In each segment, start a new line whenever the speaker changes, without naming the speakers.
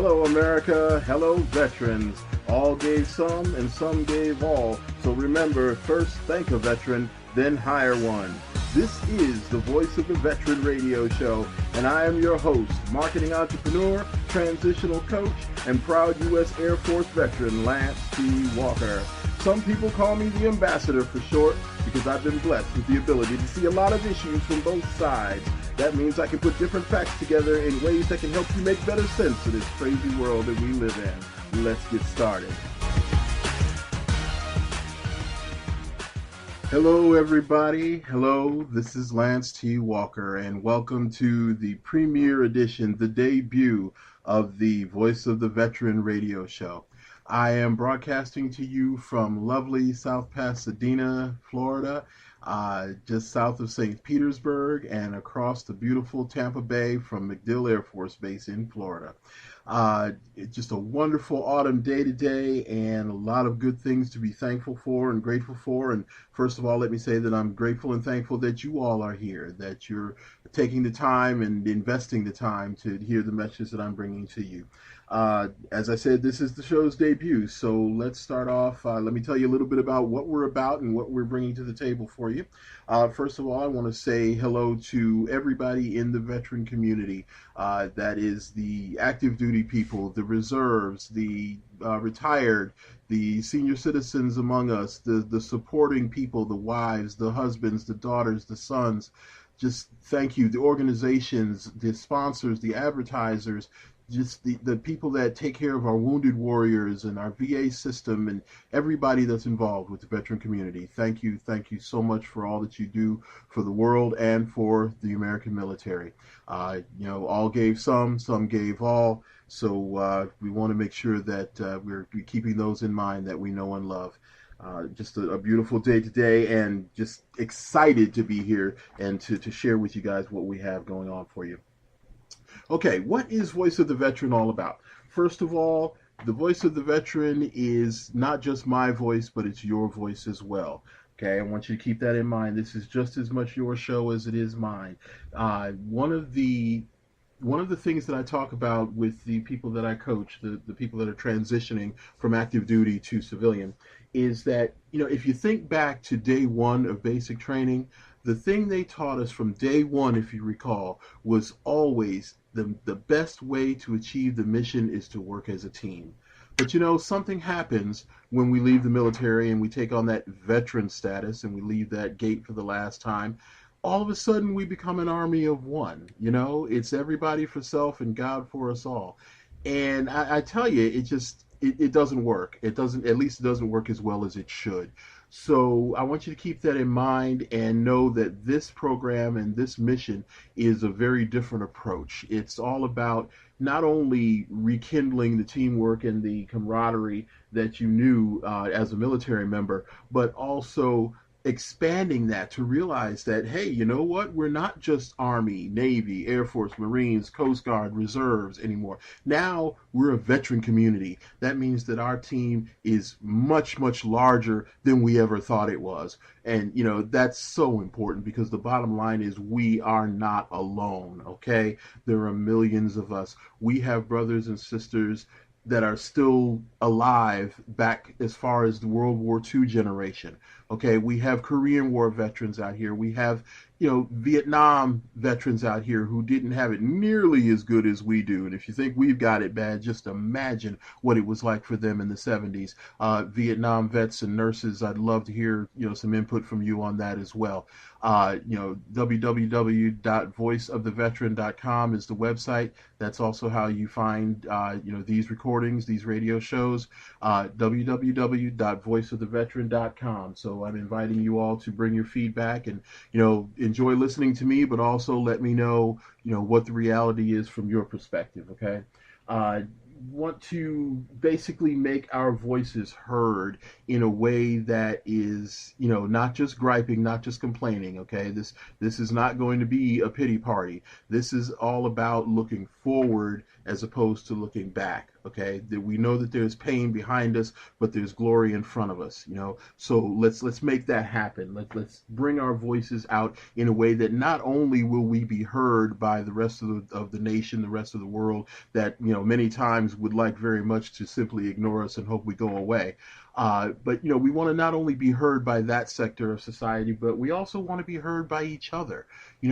Hello, America. Hello, veterans. All gave some and some gave all. So remember, first thank a veteran, then hire one. This is the Voice of the Veteran radio show, and I am your host, marketing entrepreneur, transitional coach, and proud U.S. Air Force veteran, Lance T. Walker. Some people call me the ambassador for short because I've been blessed with the ability to see a lot of issues from both sides. That means I can put different facts together in ways that can help you make better sense of this crazy world that we live in. Let's get started. Hello, everybody. Hello, this is Lance T. Walker, and welcome to the premiere edition, the debut of the Voice of the Veteran radio show. I am broadcasting to you from lovely South Pasadena, Florida, just south of St. Petersburg, and across the beautiful Tampa Bay from MacDill Air Force Base in Florida. It's just a wonderful autumn day today, and a lot of good things to be thankful for and grateful for. And first of all, let me say that I'm grateful and thankful that you all are here, that you're taking the time and investing the time to hear the message that I'm bringing to you. As I said, this is the show's debut, so let's start off. Let me tell you a little bit about what we're about and what we're bringing to the table for you. First of all, I want to say hello to everybody in the veteran community. That is the active duty people, the reserves, the retired, the senior citizens among us, the supporting people, the wives, the husbands, the daughters, the sons. Just thank you. The organizations, the sponsors, the advertisers, just the people that take care of our wounded warriors and our VA system and everybody that's involved with the veteran community. Thank you so much for all that you do for the world and for the American military. All gave some gave all. So we want to make sure that we're keeping those in mind that we know and love. Just a beautiful day today, and just excited to be here and to share with you guys what we have going on for you. Okay, what is Voice of the Veteran all about? First of all, the Voice of the Veteran is not just my voice, but it's your voice as well. Okay, I want you to keep that in mind. This is just as much your show as it is mine. One of the things that I talk about with the people that I coach, the people that are transitioning from active duty to civilian, is that, if you think back to day one of basic training, the thing they taught us from day one, if you recall, was always the best way to achieve the mission is to work as a team. But something happens when we leave the military and we take on that veteran status and we leave that gate for the last time. All of a sudden we become an army of one. It's everybody for self and God for us all. And I tell you, it doesn't work. At least it doesn't work as well as it should. So I want you to keep that in mind and know that this program and this mission is a very different approach. It's all about not only rekindling the teamwork and the camaraderie that you knew as a military member, but also expanding that to realize that, hey, you know what? We're not just Army, Navy, Air Force, Marines, Coast Guard, reserves anymore. Now we're a veteran community. That means that our team is much, much larger than we ever thought it was. And, that's so important because the bottom line is we are not alone, okay? There are millions of us. We have brothers and sisters that are still alive back as far as the World War II generation. Okay, we have Korean War veterans out here. We have, Vietnam veterans out here who didn't have it nearly as good as we do. And if you think we've got it bad, just imagine what it was like for them in the 70s. Vietnam vets and nurses, I'd love to hear, some input from you on that as well. www.voiceoftheveteran.com is the website. That's also how you find, these recordings, these radio shows. www.voiceoftheveteran.com. So I'm inviting you all to bring your feedback and, enjoy listening to me, but also let me know, what the reality is from your perspective. Okay. Want to basically make our voices heard in a way that is, not just griping, not just complaining. Okay. This is not going to be a pity party. This is all about looking forward as opposed to looking back. Okay, that we know that there's pain behind us, but there's glory in front of us. So let's make that happen. Let's bring our voices out in a way that not only will we be heard by the rest of the nation, the rest of the world, that many times would like very much to simply ignore us and hope we go away. But we want to not only be heard by that sector of society, but we also want to be heard by each other. We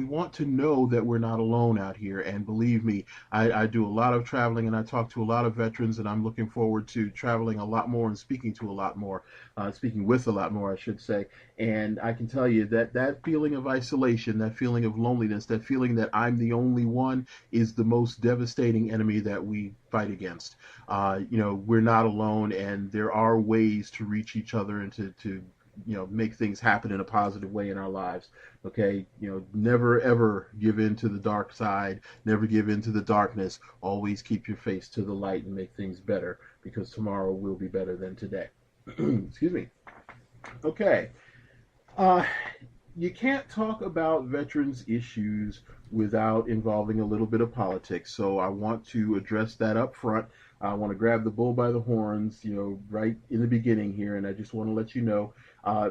want to know that we're not alone out here. And believe me, I do a lot of traveling and I talk to a lot of veterans, and I'm looking forward to traveling a lot more and speaking to a lot more, speaking with a lot more, I should say. And I can tell you that that feeling of isolation, that feeling of loneliness, that feeling that I'm the only one is the most devastating enemy that we fight against. We're not alone, and there are ways to reach each other and to make things happen in a positive way in our lives. Okay, never ever give in to the dark side, never give in to the darkness. Always keep your face to the light and make things better, because tomorrow will be better than today. Excuse me. Okay. uh you can't talk about veterans issues without involving a little bit of politics. So I want to address that up front. I want to grab the bull by the horns, right in the beginning here. And I just want to let you know,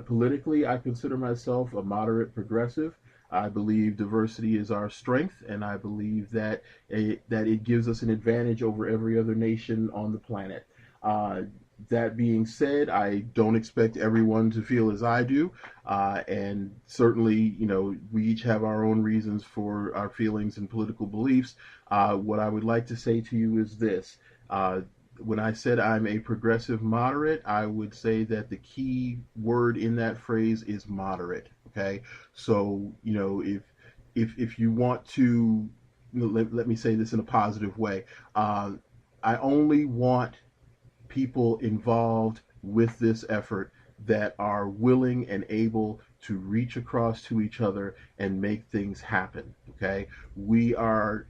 politically, I consider myself a moderate progressive. I believe diversity is our strength, and I believe that it gives us an advantage over every other nation on the planet. Uh, that being said, I don't expect everyone to feel as I do. And certainly, we each have our own reasons for our feelings and political beliefs. What I would like to say to you is this. Uh, when I said I'm a progressive moderate, I would say that the key word in that phrase is moderate. Okay. So, if you want to, let me say this in a positive way. I only want people involved with this effort that are willing and able to reach across to each other and make things happen. Okay, we are,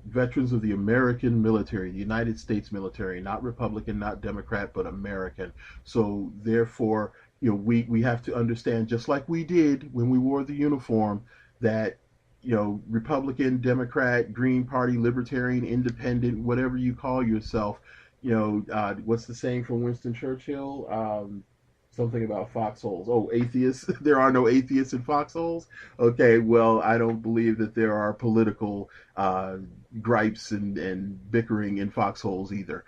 veterans of the American military, the United States military, not Republican, not Democrat, but American. So therefore, we have to understand, just like we did when we wore the uniform, that Republican, Democrat, Green Party, Libertarian, Independent, whatever you call yourself, what's the saying from Winston Churchill? Something about foxholes. Oh, atheists. There are no atheists in foxholes. Okay, well, I don't believe that there are political gripes and bickering in foxholes either.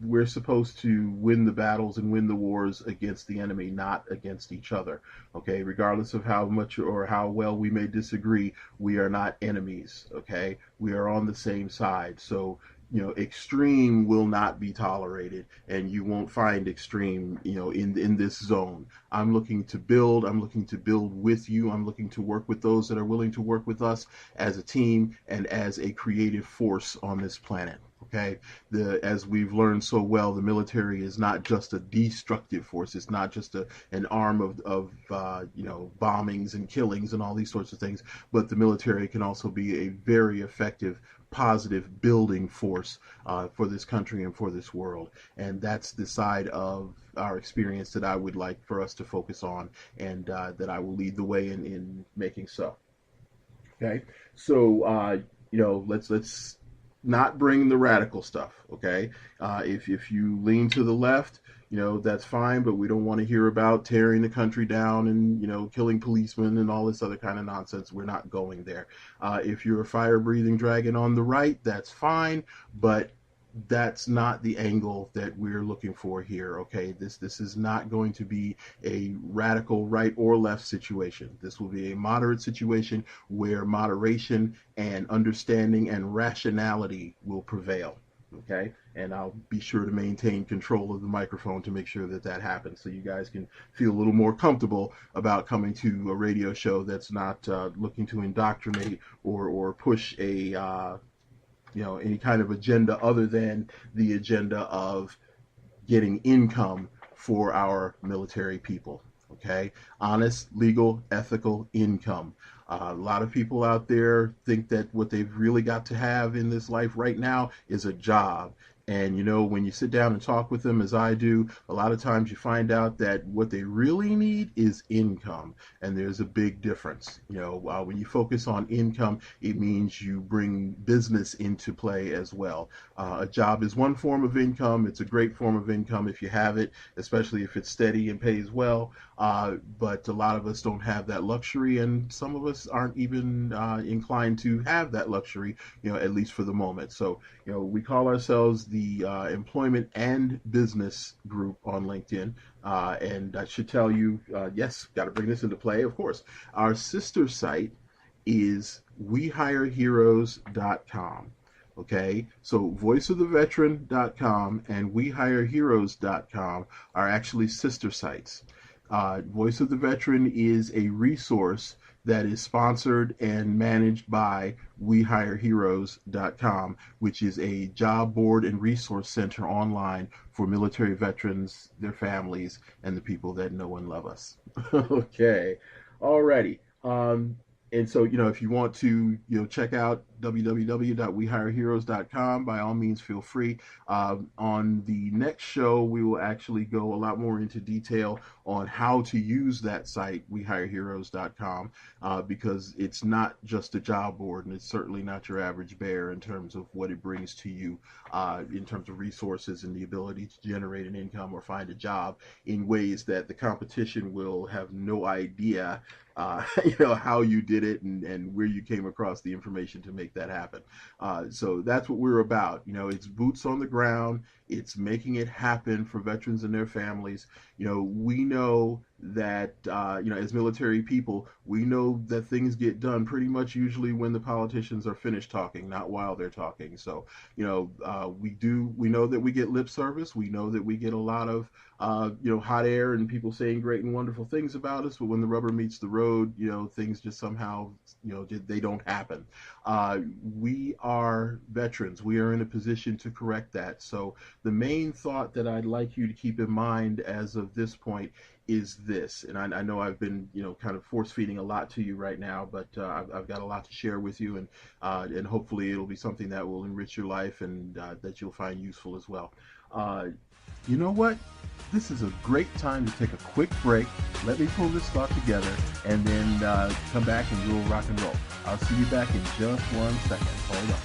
We're supposed to win the battles and win the wars against the enemy, not against each other. Okay, regardless of how much or how well we may disagree, we are not enemies. Okay, we are on the same side. So extreme will not be tolerated, and you won't find extreme, in this zone. I'm looking to build. I'm looking to build with you. I'm looking to work with those that are willing to work with us as a team and as a creative force on this planet. Okay, as we've learned so well, the military is not just a destructive force. It's not just an arm of bombings and killings and all these sorts of things. But the military can also be a very effective, positive building force for this country and for this world. And that's the side of our experience that I would like for us to focus on, and that I will lead the way in making so. Okay, so let's not bring the radical stuff. Okay, if you lean to the left, that's fine, but we don't want to hear about tearing the country down and killing policemen and all this other kind of nonsense. We're not going there. If you're a fire-breathing dragon on the right, that's fine, but that's not the angle that we're looking for here. Okay, this is not going to be a radical right or left situation. This will be a moderate situation where moderation and understanding and rationality will prevail. Okay, and I'll be sure to maintain control of the microphone to make sure that that happens, so you guys can feel a little more comfortable about coming to a radio show that's not looking to indoctrinate or push a any kind of agenda other than the agenda of getting income for our military people. Okay, honest, legal, ethical income. A lot of people out there think that what they've really got to have in this life right now is a job. And when you sit down and talk with them, as I do, a lot of times you find out that what they really need is income. And there's a big difference. When you focus on income, it means you bring business into play as well. A job is one form of income. It's a great form of income if you have it, especially if it's steady and pays well. But a lot of us don't have that luxury, and some of us aren't even inclined to have that luxury, at least for the moment. So, we call ourselves the Employment and Business Group on LinkedIn. And I should tell you, yes, got to bring this into play, of course. Our sister site is wehireheroes.com. Okay, so voiceoftheveteran.com and wehireheroes.com are actually sister sites. Voice of the Veteran is a resource that is sponsored and managed by wehireheroes.com, which is a job board and resource center online for military veterans, their families, and the people that know and love us. Okay, alrighty. And so, if you want to, check out www.wehireheroes.com, by all means, feel free. On the next show, we will actually go a lot more into detail on how to use that site, wehireheroes.com, because it's not just a job board, and it's certainly not your average bear in terms of what it brings to you, in terms of resources and the ability to generate an income or find a job in ways that the competition will have no idea how you did it and where you came across the information to make that happen. So that's what we're about. It's boots on the ground. It's making it happen for veterans and their families. We know that, as military people, we know that things get done pretty much usually when the politicians are finished talking, not while they're talking. So, we know that we get lip service. We know that we get a lot of, hot air and people saying great and wonderful things about us. But when the rubber meets the road, things just somehow, they don't happen. We are veterans. We are in a position to correct that. So the main thought that I'd like you to keep in mind as of this point is this, and I know I've been, kind of force feeding a lot to you right now, but I've got a lot to share with you, and hopefully it'll be something that will enrich your life and that you'll find useful as well. You know what? This is a great time to take a quick break. Let me pull this thought together, and then come back and we'll rock and roll. I'll see you back in just 1 second. Hold on.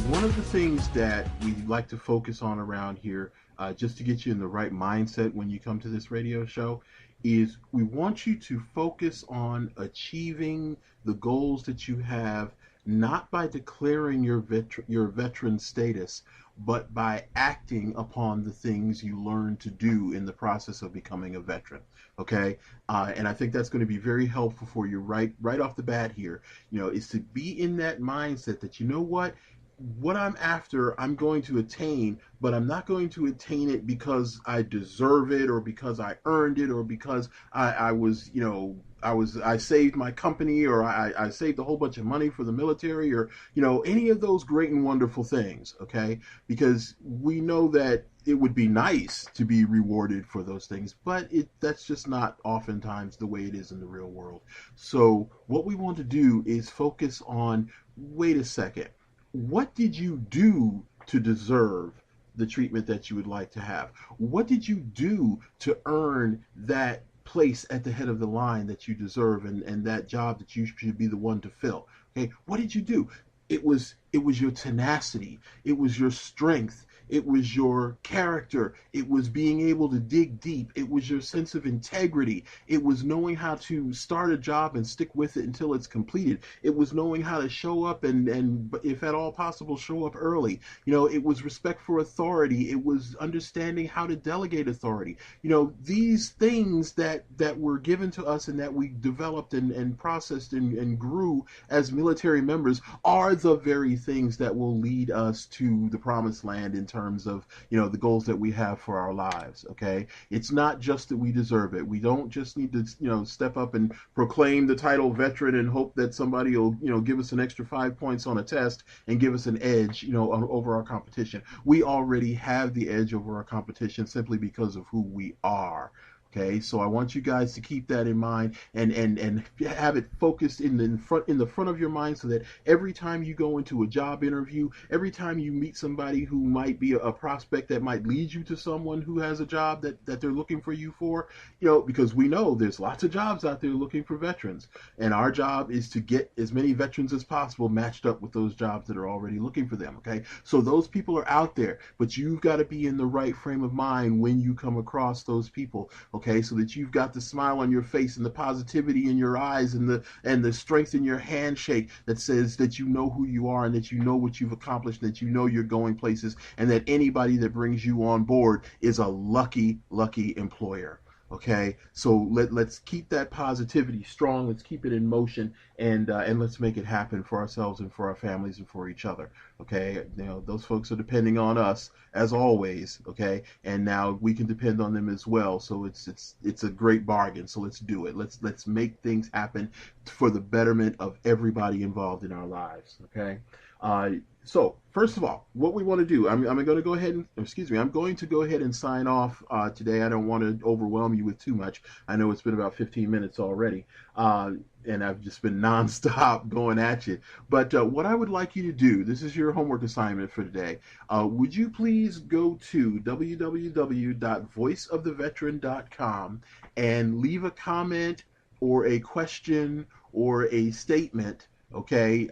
One of the things that we like to focus on around here, just to get you in the right mindset when you come to this radio show, is we want you to focus on achieving the goals that you have, not by declaring your veteran status, but by acting upon the things you learn to do in the process of becoming a veteran. Okay, and I think that's going to be very helpful for you right off the bat here. Is to be in that mindset that what I'm after, I'm going to attain, but I'm not going to attain it because I deserve it or because I earned it or because I saved my company or I saved a whole bunch of money for the military or, any of those great and wonderful things, okay? Because we know that it would be nice to be rewarded for those things, but that's just not oftentimes the way it is in the real world. So what we want to do is focus on, wait a second, what did you do to deserve the treatment that you would like to have? What did you do to earn that place at the head of the line that you deserve and that job that you should be the one to fill? Okay, what did you do? It was your tenacity. It was your strength. It was your character. It was being able to dig deep. It was your sense of integrity. It was knowing how to start a job and stick with it until it's completed. It was knowing how to show up and if at all possible, show up early. It was respect for authority. It was understanding how to delegate authority. These things that were given to us and that we developed and processed and grew as military members are the very things that will lead us to the promised land in terms of, the goals that we have for our lives. Okay, it's not just that we deserve it. We don't just need to, step up and proclaim the title veteran and hope that somebody will, give us an extra 5 points on a test and give us an edge, over our competition. We already have the edge over our competition simply because of who we are. Okay, so I want you guys to keep that in mind and have it focused in the front of your mind, so that every time you go into a job interview, every time you meet somebody who might be a prospect that might lead you to someone who has a job that they're looking for you for, because we know there's lots of jobs out there looking for veterans, and our job is to get as many veterans as possible matched up with those jobs that are already looking for them. Okay, so those people are out there, but you've got to be in the right frame of mind when you come across those people. Okay, so that you've got the smile on your face and the positivity in your eyes and the strength in your handshake that says that you know who you are and that you know what you've accomplished, and that you know you're going places, and that anybody that brings you on board is a lucky employer. Okay, so let's keep that positivity strong. Let's keep it in motion, and let's make it happen for ourselves and for our families and for each other. Okay, those folks are depending on us as always. Okay, and now we can depend on them as well. So it's a great bargain. So let's do it. Let's make things happen for the betterment of everybody involved in our lives. Okay. So first of all, what we want to do, I'm going to go ahead and sign off today. I don't want to overwhelm you with too much. I know it's been about 15 minutes already, and I've just been nonstop going at you. But what I would like you to do, this is your homework assignment for today. Would you please go to www.voiceoftheveteran.com and leave a comment or a question or a statement, okay,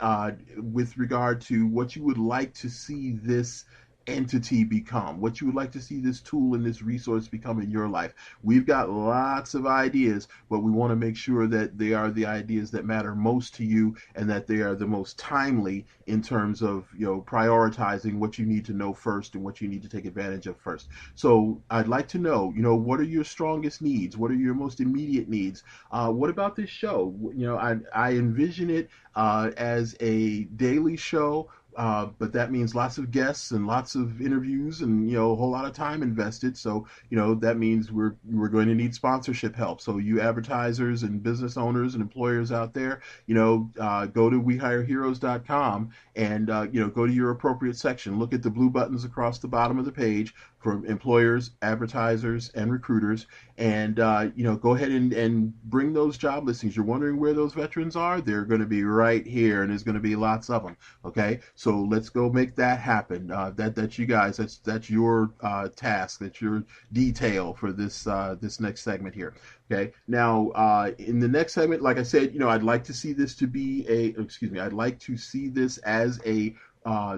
with regard to what you would like to see this entity become, what you would like to see this tool and this resource become in your life. We've got lots of ideas, but we want to make sure that they are the ideas that matter most to you, and that they are the most timely in terms of, prioritizing what you need to know first and what you need to take advantage of first. So I'd like to know, what are your strongest needs? What are your most immediate needs? What about this show? I envision it as a daily show. But that means lots of guests and lots of interviews and, a whole lot of time invested. So, that means we're going to need sponsorship help. So you advertisers and business owners and employers out there, go to wehireheroes.com and, go to your appropriate section. Look at the blue buttons across the bottom of the page for employers, advertisers, and recruiters. And, go ahead and bring those job listings. You're wondering where those veterans are? They're going to be right here, and there's going to be lots of them. Okay, so let's go make that happen. That's you guys. That's your task. That's your detail for this next segment here. Okay. Now, in the next segment, like I said, I'd like to see this I'd like to see this as a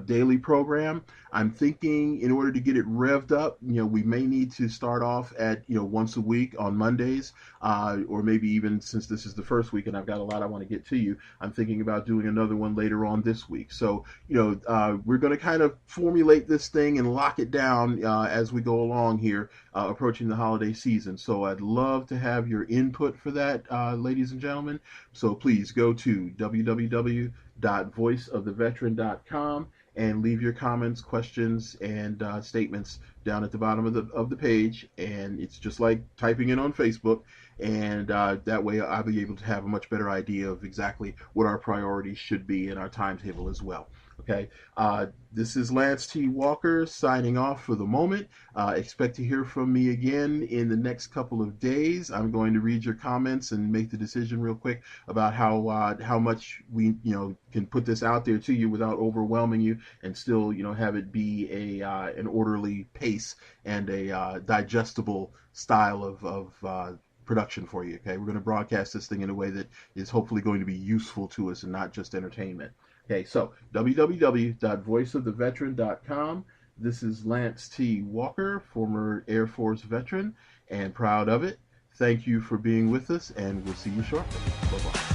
daily program. I'm thinking in order to get it revved up, we may need to start off at, once a week on Mondays, or maybe even, since this is the first week and I've got a lot I want to get to you, I'm thinking about doing another one later on this week. So, we're going to kind of formulate this thing and lock it down as we go along here, approaching the holiday season. So I'd love to have your input for that, ladies and gentlemen. So please go to www.voiceoftheveteran.com and leave your comments, questions, and statements down at the bottom of the page. And it's just like typing in on Facebook. And that way I'll be able to have a much better idea of exactly what our priorities should be in our timetable as well. Okay, this is Lance T. Walker signing off for the moment. Expect to hear from me again in the next couple of days. I'm going to read your comments and make the decision real quick about how much we can put this out there to you without overwhelming you, and still have it be an orderly pace and a digestible style of production for you. Okay, we're going to broadcast this thing in a way that is hopefully going to be useful to us and not just entertainment. Okay, so www.voiceoftheveteran.com. This is Lance T. Walker, former Air Force veteran, and proud of it. Thank you for being with us, and we'll see you shortly. Bye-bye.